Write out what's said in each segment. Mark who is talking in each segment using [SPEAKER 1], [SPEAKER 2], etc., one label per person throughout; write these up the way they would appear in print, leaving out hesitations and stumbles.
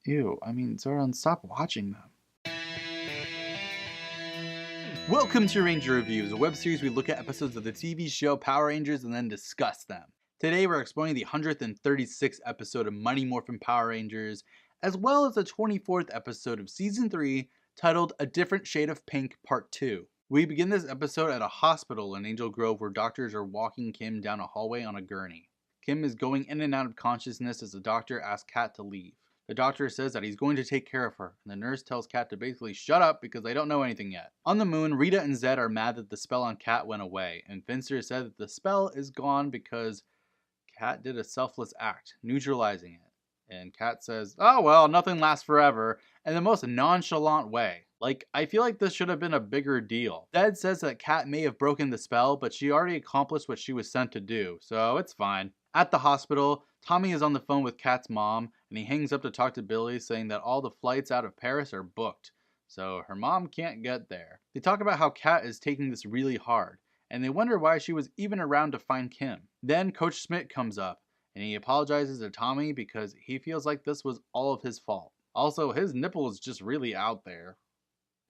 [SPEAKER 1] Ew, I mean, Zoran, stop watching them.
[SPEAKER 2] Welcome to Ranger Reviews, a web series we look at episodes of the TV show Power Rangers and then discuss them. Today we're exploring the 136th episode of Mighty Morphin Power Rangers, as well as the 24th episode of Season 3, titled A Different Shade of Pink Part 2. We begin this episode at a hospital in Angel Grove where doctors are walking Kim down a hallway on a gurney. Kim is going in and out of consciousness as the doctor asks Kat to leave. The doctor says that he's going to take care of her, and the nurse tells Kat to basically shut up because they don't know anything yet. On the moon, Rita and Zed are mad that the spell on Kat went away, and Finster said that the spell is gone because Kat did a selfless act, neutralizing it. And Kat says, oh well, nothing lasts forever, in the most nonchalant way. Like, I feel like this should have been a bigger deal. Zed says that Kat may have broken the spell, but she already accomplished what she was sent to do, so it's fine. At the hospital, Tommy is on the phone with Kat's mom, and he hangs up to talk to Billy, saying that all the flights out of Paris are booked, so her mom can't get there. They talk about how Kat is taking this really hard, and they wonder why she was even around to find Kim. Then Coach Schmidt comes up, and he apologizes to Tommy because he feels like this was all of his fault. Also, his nipple is just really out there.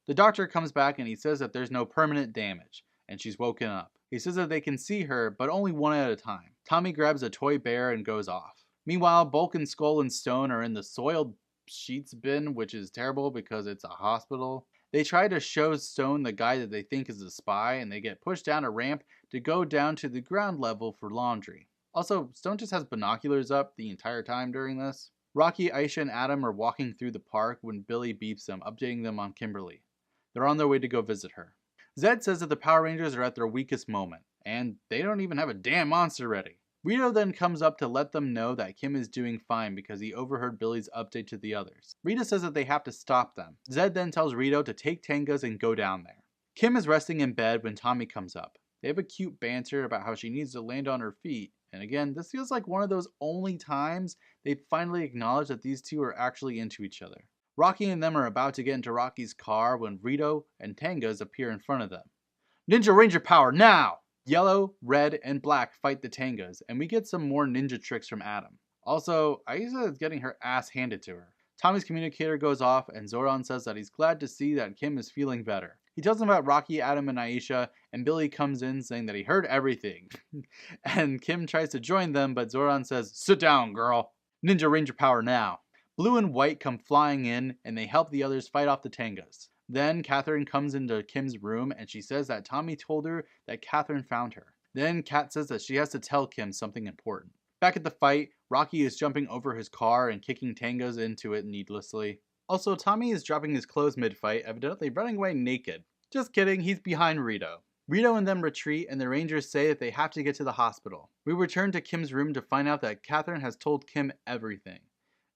[SPEAKER 2] The doctor comes back and he says that there's no permanent damage, and she's woken up. He says that they can see her, but only one at a time. Tommy grabs a toy bear and goes off. Meanwhile, Bulk and Skull and Stone are in the soiled sheets bin, which is terrible because it's a hospital. They try to show Stone the guy that they think is a spy, and they get pushed down a ramp to go down to the ground level for laundry. Also, Stone just has binoculars up the entire time during this. Rocky, Aisha, and Adam are walking through the park when Billy beeps them, updating them on Kimberly. They're on their way to go visit her. Zed says that the Power Rangers are at their weakest moment, and they don't even have a damn monster ready. Rito then comes up to let them know that Kim is doing fine because he overheard Billy's update to the others. Rita says that they have to stop them. Zed then tells Rito to take Tangas and go down there. Kim is resting in bed when Tommy comes up. They have a cute banter about how she needs to land on her feet, and again, this feels like one of those only times they finally acknowledge that these two are actually into each other. Rocky and them are about to get into Rocky's car when Rito and Tangas appear in front of them. Ninja Ranger power now! Yellow, red, and black fight the Tangas, and we get some more ninja tricks from Adam. Also, Aisha is getting her ass handed to her. Tommy's communicator goes off, and Zoran says that he's glad to see that Kim is feeling better. He tells them about Rocky, Adam, and Aisha, and Billy comes in saying that he heard everything. And Kim tries to join them, but Zoran says, sit down, girl. Ninja Ranger power now. Blue and White come flying in, and they help the others fight off the Tangas. Then Catherine comes into Kim's room, and she says that Tommy told her that Catherine found her. Then Kat says that she has to tell Kim something important. Back at the fight, Rocky is jumping over his car and kicking Tangas into it needlessly. Also, Tommy is dropping his clothes mid-fight, evidently running away naked. Just kidding, he's behind Rito. Rito and them retreat, and the Rangers say that they have to get to the hospital. We return to Kim's room to find out that Catherine has told Kim everything.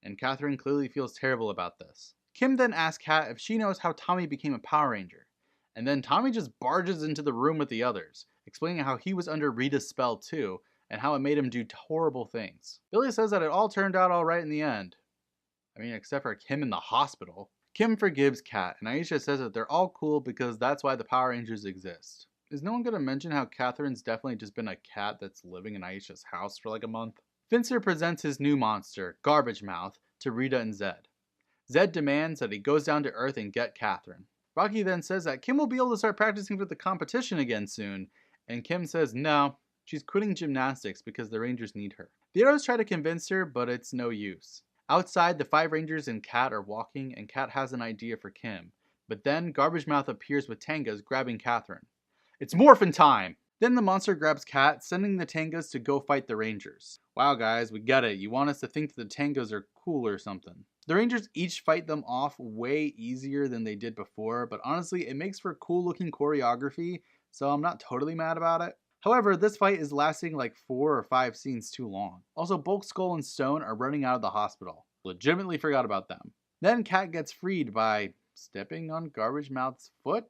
[SPEAKER 2] And Catherine clearly feels terrible about this. Kim then asks Kat if she knows how Tommy became a Power Ranger. And then Tommy just barges into the room with the others, explaining how he was under Rita's spell too, and how it made him do horrible things. Billy says that it all turned out alright in the end. I mean, except for Kim in the hospital. Kim forgives Kat, and Aisha says that they're all cool because that's why the Power Rangers exist. Is no one gonna mention how Catherine's definitely just been a cat that's living in Aisha's house for like a month? Finster presents his new monster, Garbage Mouth, to Rita and Zed. Zed demands that he goes down to Earth and get Catherine. Rocky then says that Kim will be able to start practicing for the competition again soon, and Kim says no, she's quitting gymnastics because the Rangers need her. The others try to convince her, but it's no use. Outside, the 5 Rangers and Kat are walking, and Kat has an idea for Kim. But then Garbage Mouth appears with Tangas grabbing Catherine. It's morphin' time! Then the monster grabs Kat, sending the Tangas to go fight the Rangers. Wow guys, we get it. You want us to think that the Tangas are cool or something. The Rangers each fight them off way easier than they did before, but honestly, it makes for cool looking choreography, so I'm not totally mad about it. However, this fight is lasting like 4 or 5 scenes too long. Also, Bulk, Skull, and Stone are running out of the hospital. Legitimately forgot about them. Then Kat gets freed by stepping on Garbage Mouth's foot?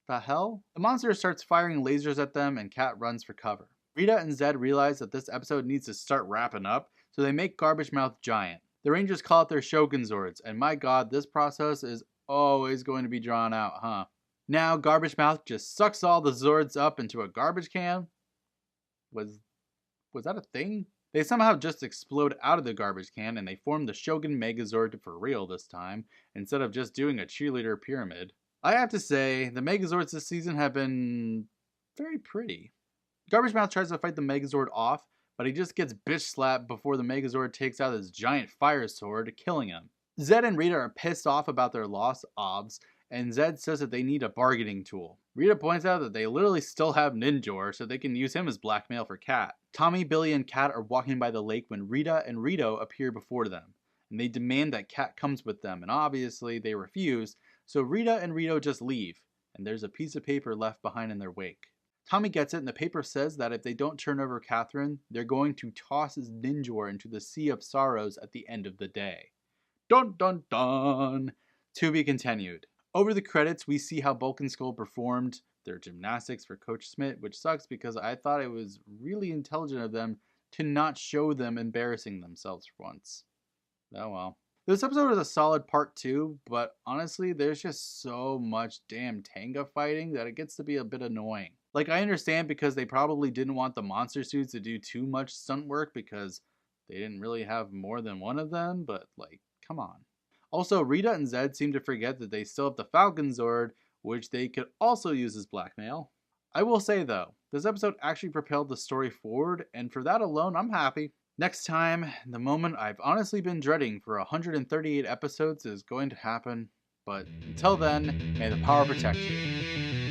[SPEAKER 2] The hell? The monster starts firing lasers at them and Kat runs for cover. Rita and Zed realize that this episode needs to start wrapping up, so they make Garbage Mouth giant. The Rangers call it their Shogun Zords, and my god, this process is always going to be drawn out, huh? Now, Garbage Mouth just sucks all the Zords up into a garbage can? Was that a thing? They somehow just explode out of the garbage can and they form the Shogun Megazord for real this time, instead of just doing a cheerleader pyramid. I have to say, the Megazords this season have been very pretty. Garbage Mouth tries to fight the Megazord off, but he just gets bitch slapped before the Megazord takes out his giant fire sword, killing him. Zed and Rita are pissed off about their lost OBS, and Zed says that they need a bargaining tool. Rita points out that they literally still have Ninjor, so they can use him as blackmail for Cat. Tommy, Billy, and Cat are walking by the lake when Rita and Rito appear before them, and they demand that Cat comes with them, and obviously they refuse, so Rita and Rito just leave, and there's a piece of paper left behind in their wake. Tommy gets it, and the paper says that if they don't turn over Catherine, they're going to toss his Ninjor into the Sea of Sorrows at the end of the day. Dun dun dun! To be continued. Over the credits, we see how Bulk and Skull performed their gymnastics for Coach Smith, which sucks because I thought it was really intelligent of them to not show them embarrassing themselves for once. Oh well. This episode is a solid part 2, but honestly, there's just so much damn Tanga fighting that it gets to be a bit annoying. Like, I understand because they probably didn't want the monster suits to do too much stunt work because they didn't really have more than one of them, but like, come on. Also, Rita and Zed seem to forget that they still have the Falcon Zord, which they could also use as blackmail. I will say though, this episode actually propelled the story forward, and for that alone, I'm happy. Next time, the moment I've honestly been dreading for 138 episodes is going to happen, but until then, may the power protect you.